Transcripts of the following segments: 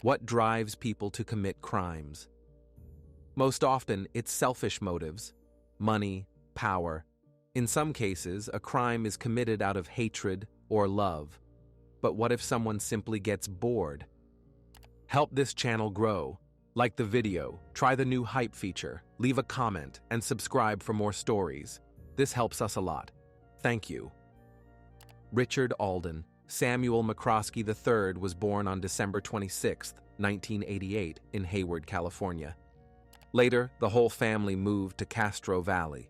What drives people to commit crimes? Most often, it's selfish motives: money, power. In some cases, a crime is committed out of hatred or love. But what if someone simply gets bored? Help this channel grow. Like the video, try the new hype feature, leave a comment, and subscribe for more stories. This helps us a lot. Thank you. Richard Alden. Samuel McCroskey III was born on December 26, 1988, in Hayward, California. Later, the whole family moved to Castro Valley.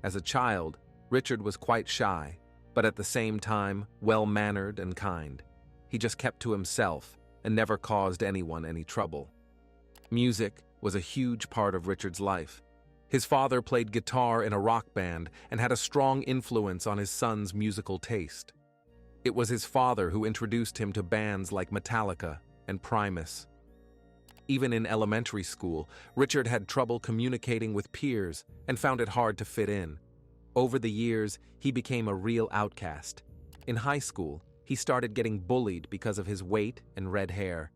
As a child, Richard was quite shy, but at the same time, well-mannered and kind. He just kept to himself and never caused anyone any trouble. Music was a huge part of Richard's life. His father played guitar in a rock band and had a strong influence on his son's musical taste. It was his father who introduced him to bands like Metallica and Primus. Even in elementary school, Richard had trouble communicating with peers and found it hard to fit in. Over the years, he became a real outcast. In high school, he started getting bullied because of his weight and red hair.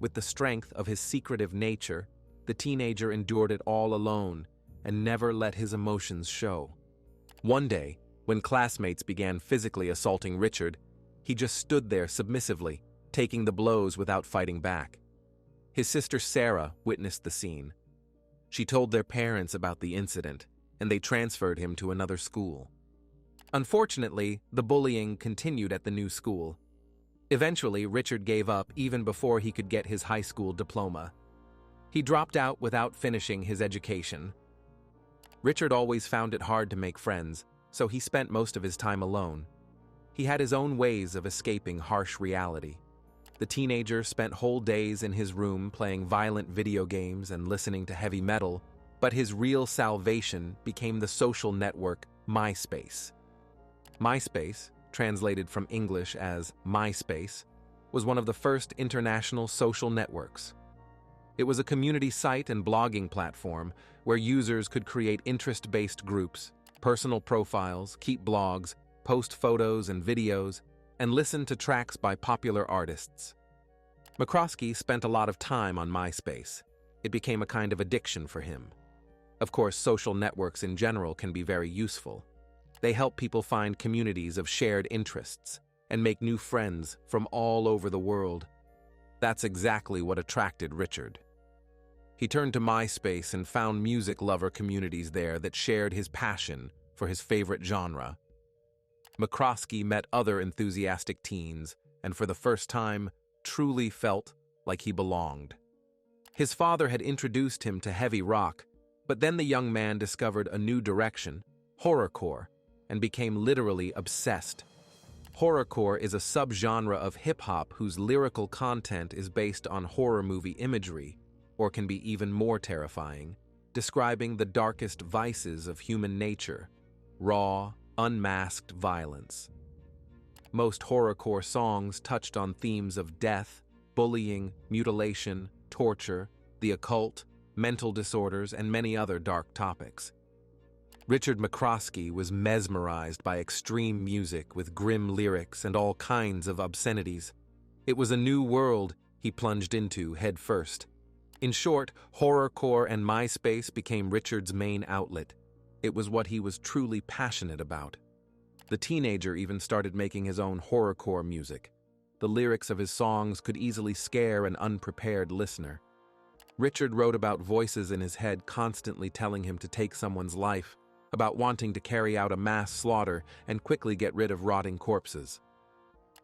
With the strength of his secretive nature, the teenager endured it all alone and never let his emotions show. One day, when classmates began physically assaulting Richard, he just stood there submissively, taking the blows without fighting back. His sister Sarah witnessed the scene. She told their parents about the incident, and they transferred him to another school. Unfortunately, the bullying continued at the new school. Eventually, Richard gave up even before he could get his high school diploma. He dropped out without finishing his education. Richard always found it hard to make friends, so he spent most of his time alone. He had his own ways of escaping harsh reality. The teenager spent whole days in his room playing violent video games and listening to heavy metal, but his real salvation became the social network MySpace. MySpace, translated from English as MySpace, was one of the first international social networks. It was a community site and blogging platform where users could create interest-based groups, personal profiles, keep blogs, post photos and videos, and listen to tracks by popular artists. McCroskey spent a lot of time on MySpace. It became a kind of addiction for him. Of course, social networks in general can be very useful. They help people find communities of shared interests and make new friends from all over the world. That's exactly what attracted Richard. He turned to MySpace and found music lover communities there that shared his passion for his favorite genre. McCroskey met other enthusiastic teens and for the first time truly felt like he belonged. His father had introduced him to heavy rock, but then the young man discovered a new direction, horrorcore, and became literally obsessed. Horrorcore is a subgenre of hip-hop whose lyrical content is based on horror movie imagery, or can be even more terrifying, describing the darkest vices of human nature, raw, unmasked violence. Most horrorcore songs touched on themes of death, bullying, mutilation, torture, the occult, mental disorders, and many other dark topics. Richard McCroskey was mesmerized by extreme music with grim lyrics and all kinds of obscenities. It was a new world he plunged into head first. In short, horrorcore and MySpace became Richard's main outlet. It was what he was truly passionate about. The teenager even started making his own horrorcore music. The lyrics of his songs could easily scare an unprepared listener. Richard wrote about voices in his head constantly telling him to take someone's life, about wanting to carry out a mass slaughter and quickly get rid of rotting corpses.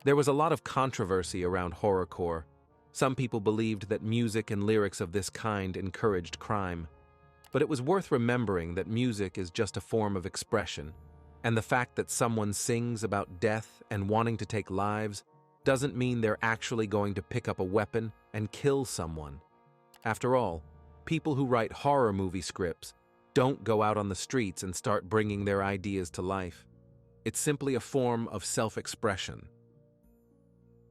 There was a lot of controversy around horrorcore. Some people believed that music and lyrics of this kind encouraged crime. But it was worth remembering that music is just a form of expression, and the fact that someone sings about death and wanting to take lives doesn't mean they're actually going to pick up a weapon and kill someone. After all, people who write horror movie scripts don't go out on the streets and start bringing their ideas to life. It's simply a form of self-expression.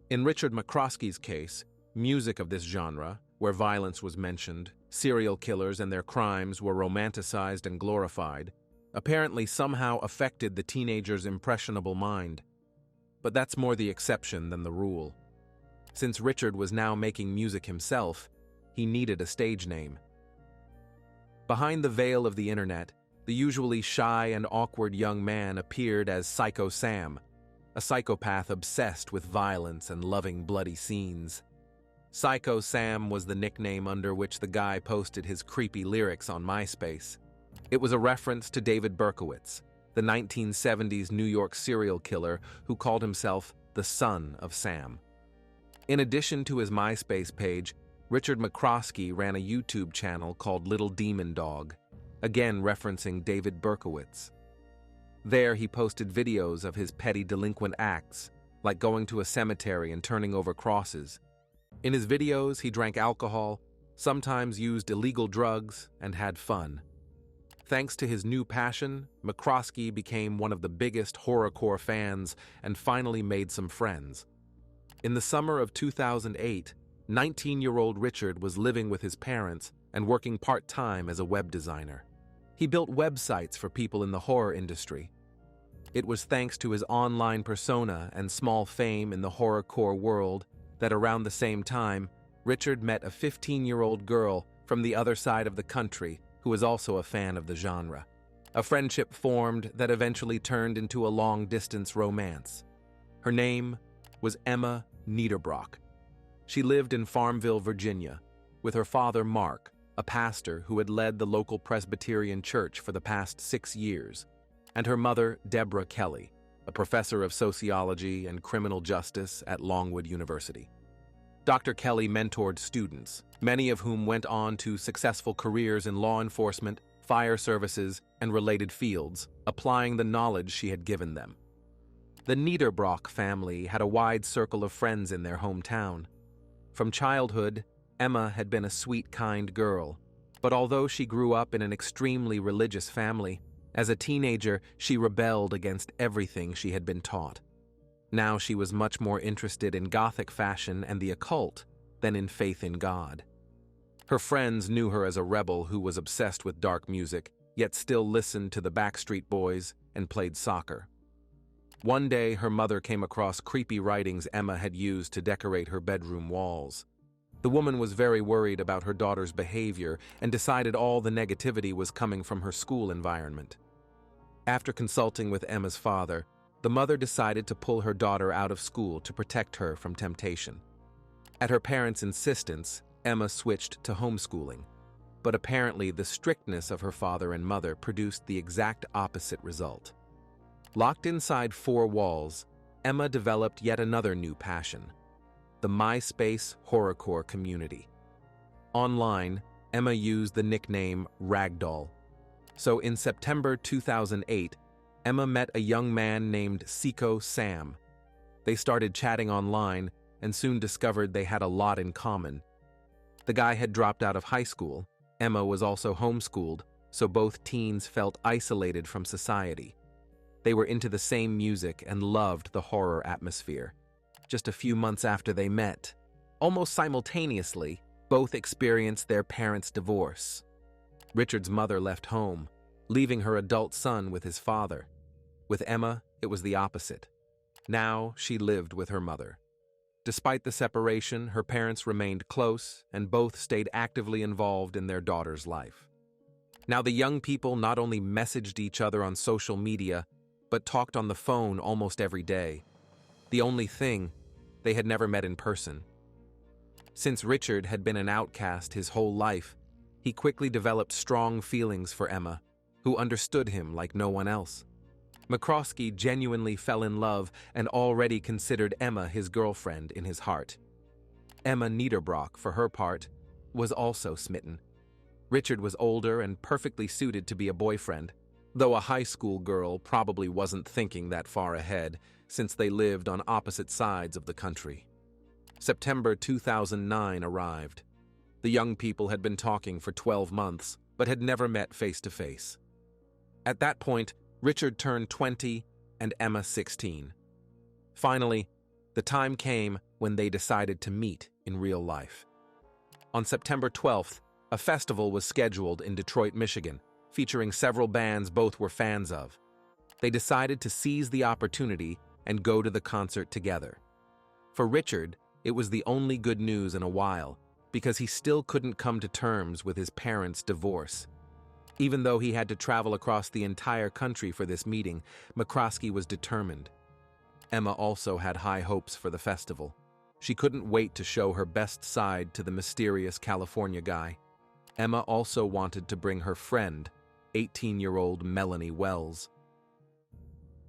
In Richard McCroskey's case, music of this genre, where violence was mentioned, serial killers and their crimes were romanticized and glorified, apparently somehow affected the teenager's impressionable mind. But that's more the exception than the rule. Since Richard was now making music himself, he needed a stage name. Behind the veil of the internet, the usually shy and awkward young man appeared as Psycho Sam, a psychopath obsessed with violence and loving bloody scenes. Psycho Sam was the nickname under which the guy posted his creepy lyrics on MySpace. It was a reference to David Berkowitz, the 1970s New York serial killer who called himself the Son of Sam. In addition to his MySpace page, Richard McCroskey ran a YouTube channel called Little Demon Dog, again referencing David Berkowitz. There he posted videos of his petty delinquent acts, like going to a cemetery and turning over crosses. In his videos, he drank alcohol, sometimes used illegal drugs, and had fun. Thanks to his new passion, McCroskey became one of the biggest horrorcore fans and finally made some friends. In the summer of 2008, 19-year-old Richard was living with his parents and working part-time as a web designer. He built websites for people in the horror industry. It was thanks to his online persona and small fame in the horrorcore world that around the same time, Richard met a 15-year-old girl from the other side of the country who was also a fan of the genre. A friendship formed that eventually turned into a long-distance romance. Her name was Emma Niederbrock. She lived in Farmville, Virginia, with her father Mark, a pastor who had led the local Presbyterian church for the past 6 years, and her mother Deborah Kelly, a professor of sociology and criminal justice at Longwood University. Dr. Kelly mentored students, many of whom went on to successful careers in law enforcement, fire services, and related fields, applying the knowledge she had given them. The Niederbrock family had a wide circle of friends in their hometown. From childhood, Emma had been a sweet, kind girl, but although she grew up in an extremely religious family, as a teenager she rebelled against everything she had been taught. Now she was much more interested in Gothic fashion and the occult than in faith in God. Her friends knew her as a rebel who was obsessed with dark music, yet still listened to the Backstreet Boys and played soccer. One day, her mother came across creepy writings Emma had used to decorate her bedroom walls. The woman was very worried about her daughter's behavior and decided all the negativity was coming from her school environment. After consulting with Emma's father, the mother decided to pull her daughter out of school to protect her from temptation. At her parents' insistence, Emma switched to homeschooling, but apparently the strictness of her father and mother produced the exact opposite result. Locked inside 4 walls, Emma developed yet another new passion: the MySpace horrorcore community. Online, Emma used the nickname Ragdoll. So in September 2008, Emma met a young man named Psycho Sam. They started chatting online and soon discovered they had a lot in common. The guy had dropped out of high school. Emma was also homeschooled, so both teens felt isolated from society. They were into the same music and loved the horror atmosphere. Just a few months after they met, almost simultaneously, both experienced their parents' divorce. Richard's mother left home, leaving her adult son with his father. With Emma, it was the opposite. Now she lived with her mother. Despite the separation, her parents remained close and both stayed actively involved in their daughter's life. Now the young people not only messaged each other on social media, but talked on the phone almost every day. The only thing, they had never met in person. Since Richard had been an outcast his whole life, he quickly developed strong feelings for Emma, who understood him like no one else. McCroskey genuinely fell in love and already considered Emma his girlfriend in his heart. Emma Niederbrock, for her part, was also smitten. Richard was older and perfectly suited to be a boyfriend, though a high school girl probably wasn't thinking that far ahead, since they lived on opposite sides of the country. September 2009 arrived. The young people had been talking for 12 months, but had never met face to face. At that point, Richard turned 20 and Emma 16. Finally, the time came when they decided to meet in real life. On September 12th, a festival was scheduled in Detroit, Michigan, featuring several bands both were fans of. They decided to seize the opportunity and go to the concert together. For Richard, It was the only good news in a while, because he still couldn't come to terms with his parents' divorce. Even though he had to travel across the entire country for this meeting, McCroskey was determined. Emma also had high hopes for the festival. She couldn't wait to show her best side to the mysterious California guy. Emma also wanted to bring her friend, 18-year-old Melanie Wells.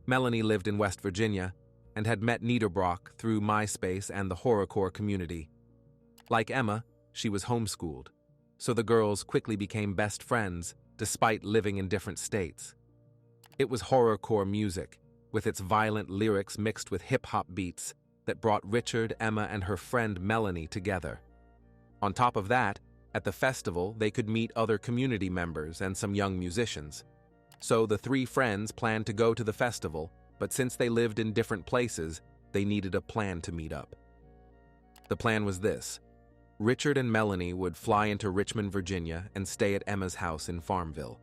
Melanie lived in West Virginia and had met Niederbrock through MySpace and the horrorcore community. Like Emma, she was homeschooled, so the girls quickly became best friends despite living in different states. It was horrorcore music, with its violent lyrics mixed with hip-hop beats, that brought Richard, Emma, and her friend Melanie together. On top of that, at the festival, they could meet other community members and some young musicians. So the three friends planned to go to the festival, but since they lived in different places, they needed a plan to meet up. The plan was this. Richard and Melanie would fly into Richmond, Virginia, and stay at Emma's house in Farmville.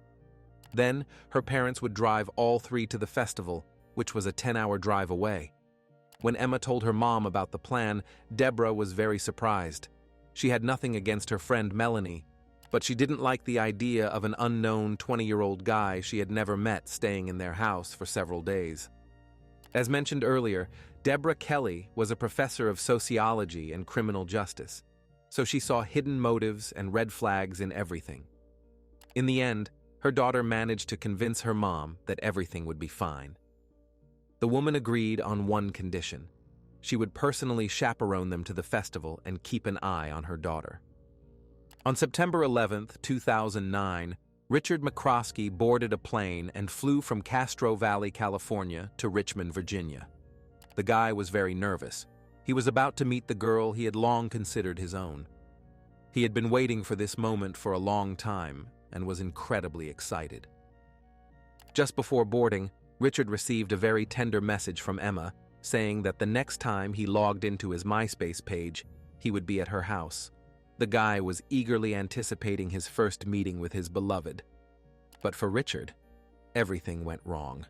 Then, her parents would drive all three to the festival, which was a 10-hour drive away. When Emma told her mom about the plan, Deborah was very surprised. She had nothing against her friend Melanie, but she didn't like the idea of an unknown 20-year-old guy she had never met staying in their house for several days. As mentioned earlier, Deborah Kelly was a professor of sociology and criminal justice, so she saw hidden motives and red flags in everything. In the end, her daughter managed to convince her mom that everything would be fine. The woman agreed on one condition. She would personally chaperone them to the festival and keep an eye on her daughter. On September 11, 2009, Richard McCroskey boarded a plane and flew from Castro Valley, California to Richmond, Virginia. The guy was very nervous. He was about to meet the girl he had long considered his own. He had been waiting for this moment for a long time and was incredibly excited. Just before boarding, Richard received a very tender message from Emma saying that the next time he logged into his MySpace page, he would be at her house. The guy was eagerly anticipating his first meeting with his beloved. But for Richard, everything went wrong.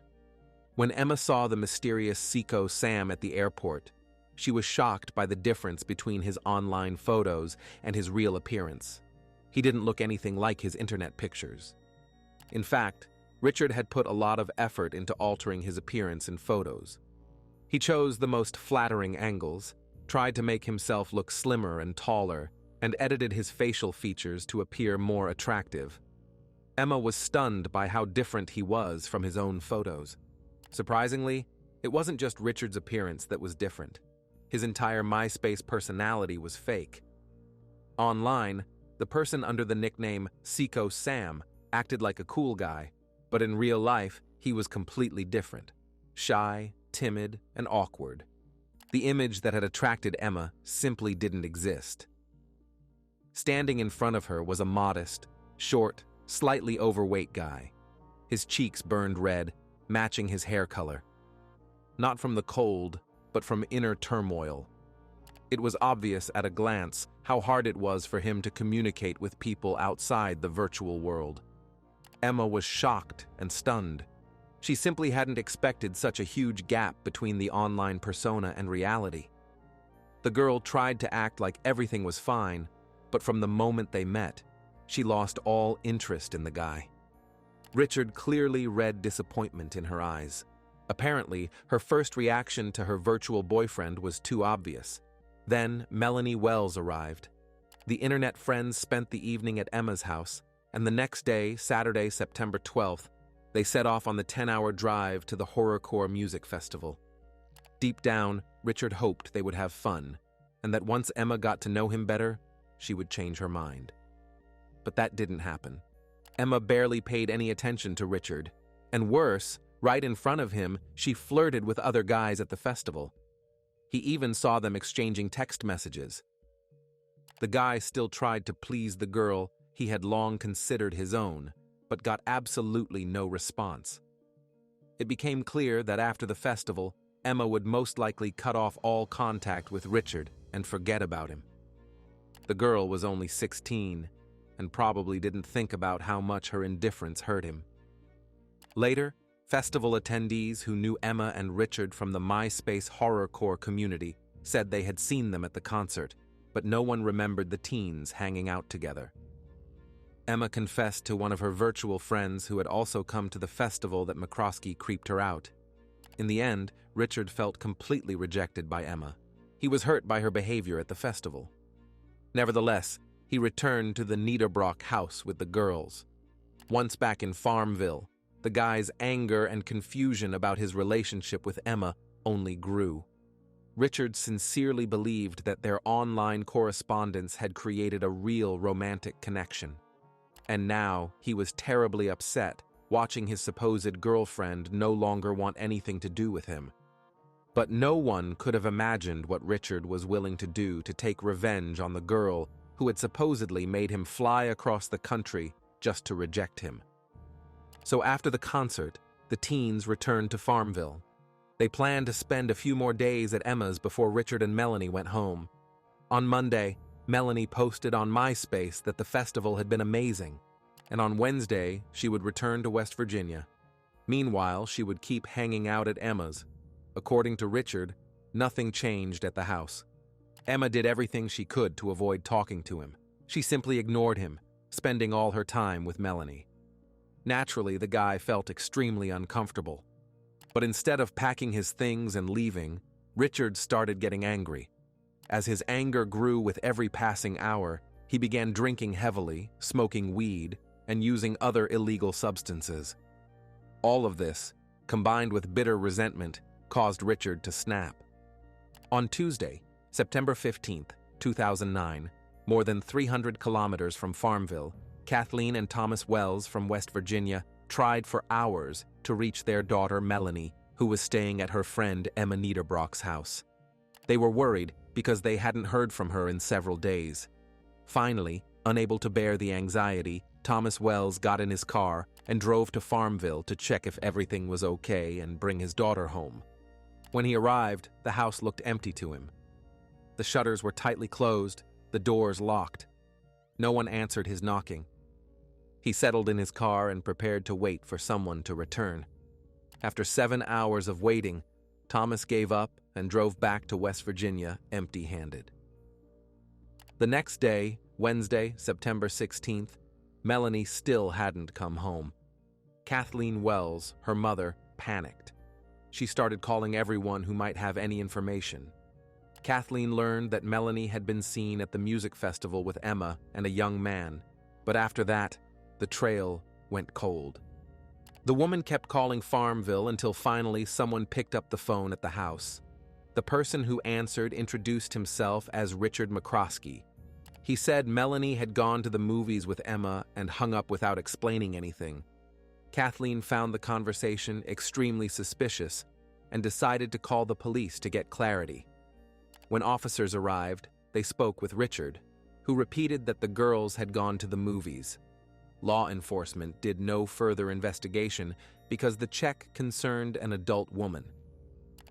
When Emma saw the mysterious Seco Sam at the airport, she was shocked by the difference between his online photos and his real appearance. He didn't look anything like his internet pictures. In fact, Richard had put a lot of effort into altering his appearance in photos. He chose the most flattering angles, tried to make himself look slimmer and taller, and edited his facial features to appear more attractive. Emma was stunned by how different he was from his own photos. Surprisingly, it wasn't just Richard's appearance that was different. His entire MySpace personality was fake. Online, the person under the nickname Seco Sam acted like a cool guy, but in real life, he was completely different. Shy, timid, and awkward. The image that had attracted Emma simply didn't exist. Standing in front of her was a modest, short, slightly overweight guy. His cheeks burned red, matching his hair color. Not from the cold, but from inner turmoil. It was obvious at a glance how hard it was for him to communicate with people outside the virtual world. Emma was shocked and stunned. She simply hadn't expected such a huge gap between the online persona and reality. The girl tried to act like everything was fine, but from the moment they met, she lost all interest in the guy. Richard clearly read disappointment in her eyes. Apparently, her first reaction to her virtual boyfriend was too obvious. Then, Melanie Wells arrived. The internet friends spent the evening at Emma's house, and the next day, Saturday, September 12th, they set off on the 10-hour drive to the horrorcore music festival. Deep down, Richard hoped they would have fun, and that once Emma got to know him better, she would change her mind. But that didn't happen. Emma barely paid any attention to Richard, and worse, right in front of him, she flirted with other guys at the festival. He even saw them exchanging text messages. The guy still tried to please the girl he had long considered his own, but got absolutely no response. It became clear that after the festival, Emma would most likely cut off all contact with Richard and forget about him. The girl was only 16 and probably didn't think about how much her indifference hurt him. Later, festival attendees who knew Emma and Richard from the MySpace horrorcore community said they had seen them at the concert, but no one remembered the teens hanging out together. Emma confessed to one of her virtual friends who had also come to the festival that McCroskey creeped her out. In the end, Richard felt completely rejected by Emma. He was hurt by her behavior at the festival. Nevertheless, he returned to the Niederbrock house with the girls. Once back in Farmville, the guy's anger and confusion about his relationship with Emma only grew. Richard sincerely believed that their online correspondence had created a real romantic connection. And now he was terribly upset watching his supposed girlfriend no longer want anything to do with him. But no one could have imagined what Richard was willing to do to take revenge on the girl who had supposedly made him fly across the country just to reject him. So after the concert, the teens returned to Farmville. They planned to spend a few more days at Emma's before Richard and Melanie went home. On Monday, Melanie posted on MySpace that the festival had been amazing, and on Wednesday she would return to West Virginia. Meanwhile, she would keep hanging out at Emma's. According to Richard, nothing changed at the house. Emma did everything she could to avoid talking to him. She simply ignored him, spending all her time with Melanie. Naturally, the guy felt extremely uncomfortable. But instead of packing his things and leaving, Richard started getting angry. As his anger grew with every passing hour, he began drinking heavily, smoking weed, and using other illegal substances. All of this, combined with bitter resentment, caused Richard to snap. On Tuesday, September 15th, 2009, more than 300 kilometers from Farmville, Kathleen and Thomas Wells from West Virginia tried for hours to reach their daughter Melanie, who was staying at her friend Emma Niederbrock's house. They were worried because they hadn't heard from her in several days. Finally, unable to bear the anxiety, Thomas Wells got in his car and drove to Farmville to check if everything was okay and bring his daughter home. When he arrived, the house looked empty to him. The shutters were tightly closed, the doors locked. No one answered his knocking. He settled in his car and prepared to wait for someone to return. After 7 hours of waiting, Thomas gave up and drove back to West Virginia empty-handed. The next day, Wednesday, September 16th, Melanie still hadn't come home. Kathleen Wells, her mother, panicked. She started calling everyone who might have any information. Kathleen learned that Melanie had been seen at the music festival with Emma and a young man, but after that, the trail went cold. The woman kept calling Farmville until finally someone picked up the phone at the house. The person who answered introduced himself as Richard McCroskey. He said Melanie had gone to the movies with Emma and hung up without explaining anything. Kathleen found the conversation extremely suspicious and decided to call the police to get clarity. When officers arrived, they spoke with Richard, who repeated that the girls had gone to the movies. Law enforcement did no further investigation because the check concerned an adult woman.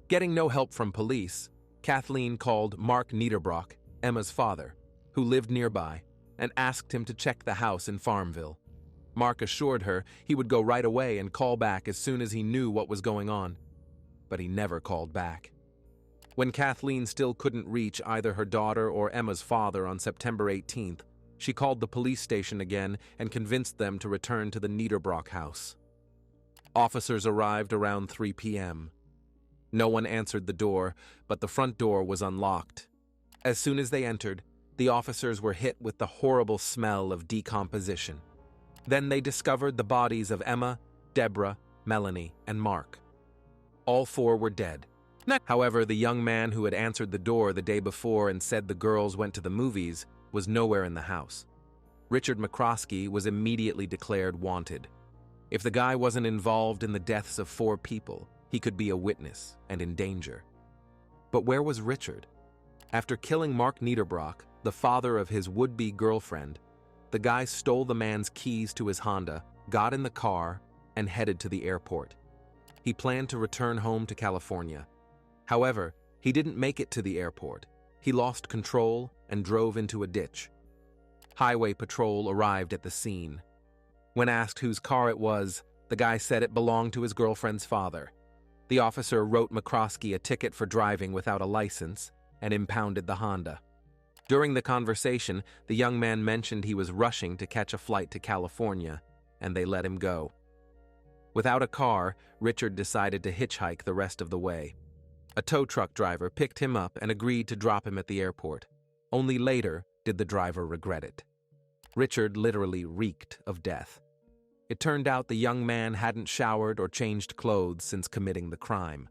Getting no help from police, Kathleen called Mark Niederbrock, Emma's father, who lived nearby, and asked him to check the house in Farmville. Mark assured her he would go right away and call back as soon as he knew what was going on. But he never called back. When Kathleen still couldn't reach either her daughter or Emma's father on September 18th, she called the police station again and convinced them to return to the Niederbrock house. Officers arrived around 3 p.m. No one answered the door, but the front door was unlocked. As soon as they entered, the officers were hit with the horrible smell of decomposition. Then they discovered the bodies of Emma, Deborah, Melanie, and Mark. All four were dead. However, the young man who had answered the door the day before and said the girls went to the movies was nowhere in the house. Richard McCroskey was immediately declared wanted. If the guy wasn't involved in the deaths of 4 people, he could be a witness and in danger. But where was Richard? After killing Mark Niederbrock, the father of his would-be girlfriend, the guy stole the man's keys to his Honda, got in the car, and headed to the airport. He planned to return home to California. However, he didn't make it to the airport. He lost control and drove into a ditch. Highway patrol arrived at the scene. When asked whose car it was, the guy said it belonged to his girlfriend's father. The officer wrote McCroskey a ticket for driving without a license and impounded the Honda. During the conversation, the young man mentioned he was rushing to catch a flight to California, and they let him go. Without a car, Richard decided to hitchhike the rest of the way. A tow truck driver picked him up and agreed to drop him at the airport. Only later did the driver regret it. Richard literally reeked of death. It turned out the young man hadn't showered or changed clothes since committing the crime.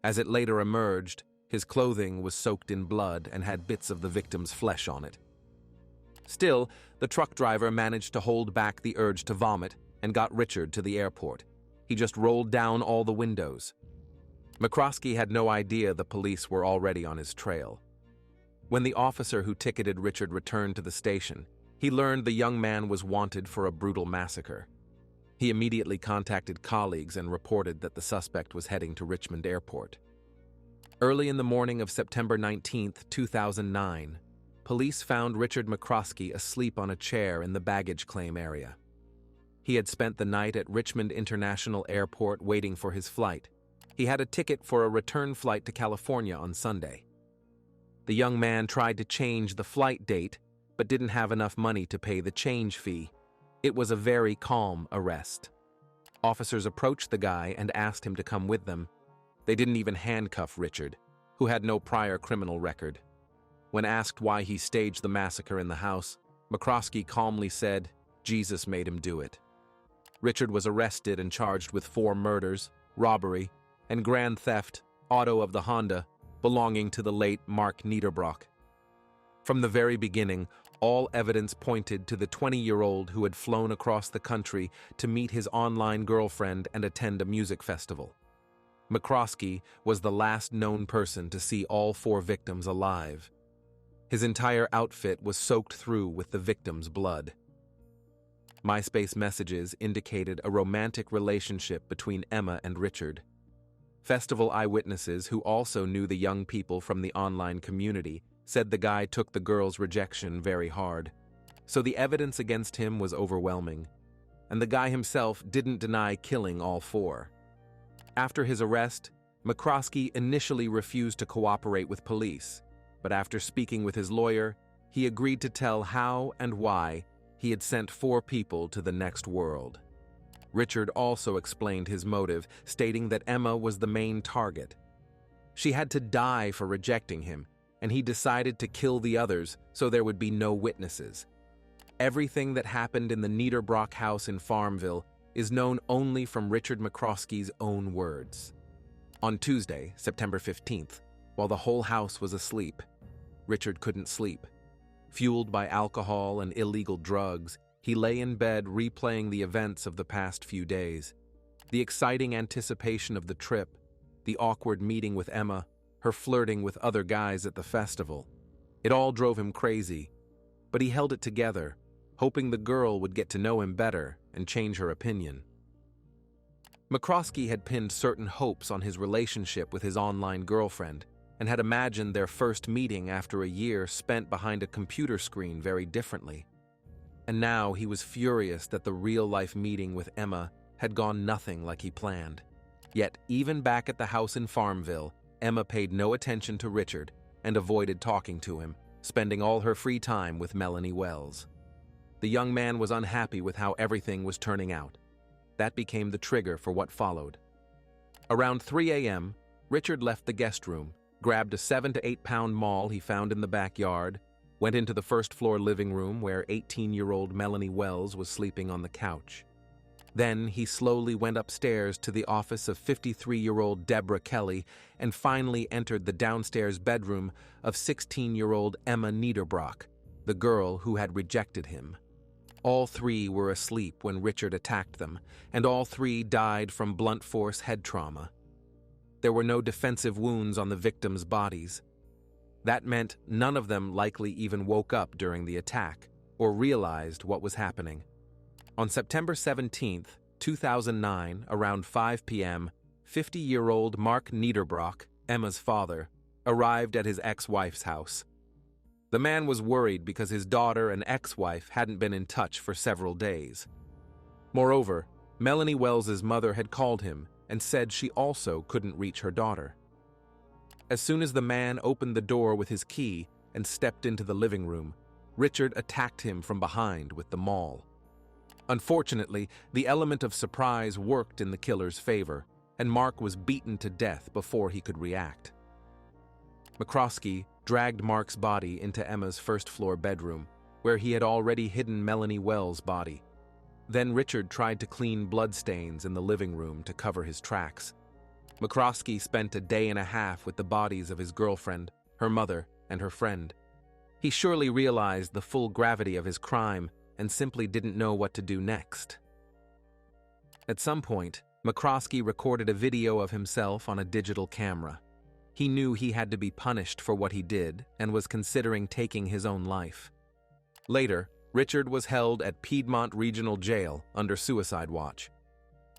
As it later emerged, his clothing was soaked in blood and had bits of the victim's flesh on it. Still, the truck driver managed to hold back the urge to vomit and got Richard to the airport. He just rolled down all the windows. McCroskey had no idea the police were already on his trail. When the officer who ticketed Richard returned to the station, he learned the young man was wanted for a brutal massacre. He immediately contacted colleagues and reported that the suspect was heading to Richmond Airport. Early in the morning of September 19, 2009, police found Richard McCroskey asleep on a chair in the baggage claim area. He had spent the night at Richmond International Airport waiting for his flight. He had a ticket for a return flight to California on Sunday. The young man tried to change the flight date, but didn't have enough money to pay the change fee. It was a very calm arrest. Officers approached the guy and asked him to come with them. They didn't even handcuff Richard, who had no prior criminal record. When asked why he staged the massacre in the house, McCroskey calmly said, "Jesus made him do it." Richard was arrested and charged with 4 murders, robbery, and grand theft, auto of the Honda, belonging to the late Mark Niederbrock. From the very beginning, all evidence pointed to the 20-year-old who had flown across the country to meet his online girlfriend and attend a music festival. McCroskey was the last known person to see all 4 victims alive. His entire outfit was soaked through with the victims' blood. MySpace messages indicated a romantic relationship between Emma and Richard. Festival eyewitnesses who also knew the young people from the online community said the guy took the girl's rejection very hard. So the evidence against him was overwhelming, and the guy himself didn't deny killing all 4. After his arrest, McCroskey initially refused to cooperate with police, but after speaking with his lawyer, he agreed to tell how and why he had sent 4 people to the next world. Richard also explained his motive, stating that Emma was the main target. She had to die for rejecting him, and he decided to kill the others so there would be no witnesses. Everything that happened in the Niederbrock house in Farmville is known only from Richard McCroskey's own words. On Tuesday, September 15th, while the whole house was asleep, Richard couldn't sleep. Fueled by alcohol and illegal drugs, he lay in bed replaying the events of the past few days. The exciting anticipation of the trip, the awkward meeting with Emma, her flirting with other guys at the festival. It all drove him crazy, but he held it together, hoping the girl would get to know him better and change her opinion. McCroskey had pinned certain hopes on his relationship with his online girlfriend and had imagined their first meeting after a year spent behind a computer screen very differently. And now he was furious that the real-life meeting with Emma had gone nothing like he planned. Yet, even back at the house in Farmville, Emma paid no attention to Richard and avoided talking to him, spending all her free time with Melanie Wells. The young man was unhappy with how everything was turning out. That became the trigger for what followed. Around 3 a.m., Richard left the guest room, grabbed a 7 to 8 pound maul he found in the backyard, went into the first-floor living room where 18-year-old Melanie Wells was sleeping on the couch. Then he slowly went upstairs to the office of 53-year-old Deborah Kelly and finally entered the downstairs bedroom of 16-year-old Emma Niederbrock, the girl who had rejected him. All 3 were asleep when Richard attacked them, and all 3 died from blunt force head trauma. There were no defensive wounds on the victims' bodies. That meant none of them likely even woke up during the attack or realized what was happening. On September 17, 2009, around 5 p.m., 50-year-old Mark Niederbrock, Emma's father, arrived at his ex-wife's house. The man was worried because his daughter and ex-wife hadn't been in touch for several days. Moreover, Melanie Wells's mother had called him and said she also couldn't reach her daughter. As soon as the man opened the door with his key and stepped into the living room, Richard attacked him from behind with the maul. Unfortunately, the element of surprise worked in the killer's favor, and Mark was beaten to death before he could react. McCroskey dragged Mark's body into Emma's first-floor bedroom, where he had already hidden Melanie Wells' body. Then Richard tried to clean bloodstains in the living room to cover his tracks. McCroskey spent a day and a half with the bodies of his girlfriend, her mother, and her friend. He surely realized the full gravity of his crime and simply didn't know what to do next. At some point, McCroskey recorded a video of himself on a digital camera. He knew he had to be punished for what he did and was considering taking his own life. Later, Richard was held at Piedmont Regional Jail under suicide watch.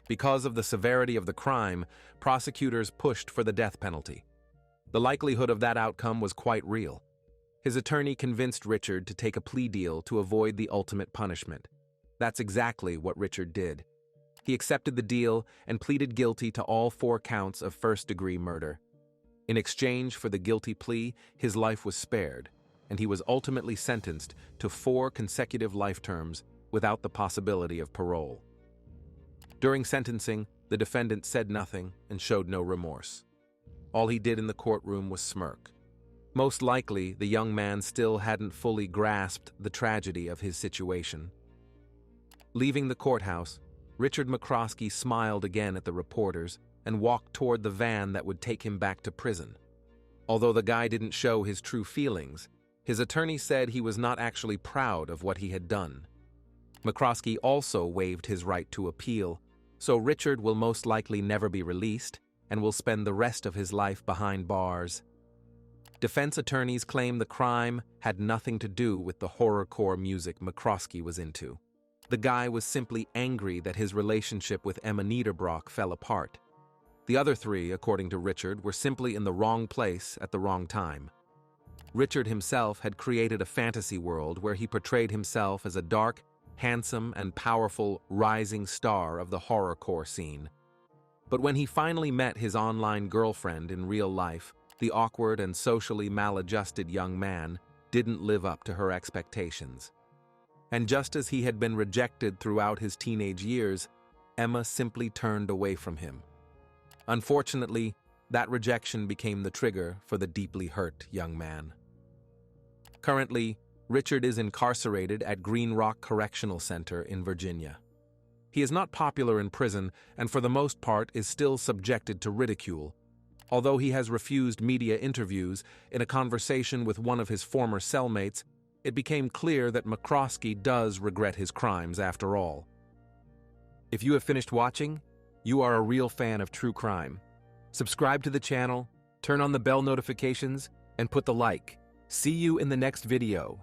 Because of the severity of the crime, prosecutors pushed for the death penalty. The likelihood of that outcome was quite real. His attorney convinced Richard to take a plea deal to avoid the ultimate punishment. That's exactly what Richard did. He accepted the deal and pleaded guilty to all 4 counts of first-degree murder. In exchange for the guilty plea, his life was spared, and he was ultimately sentenced to 4 consecutive life terms without the possibility of parole. During sentencing, the defendant said nothing and showed no remorse. All he did in the courtroom was smirk. Most likely, the young man still hadn't fully grasped the tragedy of his situation. Leaving the courthouse, Richard McCroskey smiled again at the reporters and walked toward the van that would take him back to prison. Although the guy didn't show his true feelings, his attorney said he was not actually proud of what he had done. McCroskey also waived his right to appeal, so Richard will most likely never be released and will spend the rest of his life behind bars. Defense attorneys claim the crime had nothing to do with the horrorcore music McCroskey was into. The guy was simply angry that his relationship with Emma Niederbrock fell apart. The other 3, according to Richard, were simply in the wrong place at the wrong time. Richard himself had created a fantasy world where he portrayed himself as a dark, handsome, and powerful rising star of the horrorcore scene. But when he finally met his online girlfriend in real life, the awkward and socially maladjusted young man didn't live up to her expectations. And just as he had been rejected throughout his teenage years, Emma simply turned away from him. Unfortunately, that rejection became the trigger for the deeply hurt young man. Currently, Richard is incarcerated at Green Rock Correctional Center in Virginia. He is not popular in prison and for the most part is still subjected to ridicule. Although he has refused media interviews, in a conversation with one of his former cellmates, it became clear that McCroskey does regret his crimes after all. If you have finished watching, you are a real fan of true crime. Subscribe to the channel, turn on the bell notifications, and put the like. See you in the next video.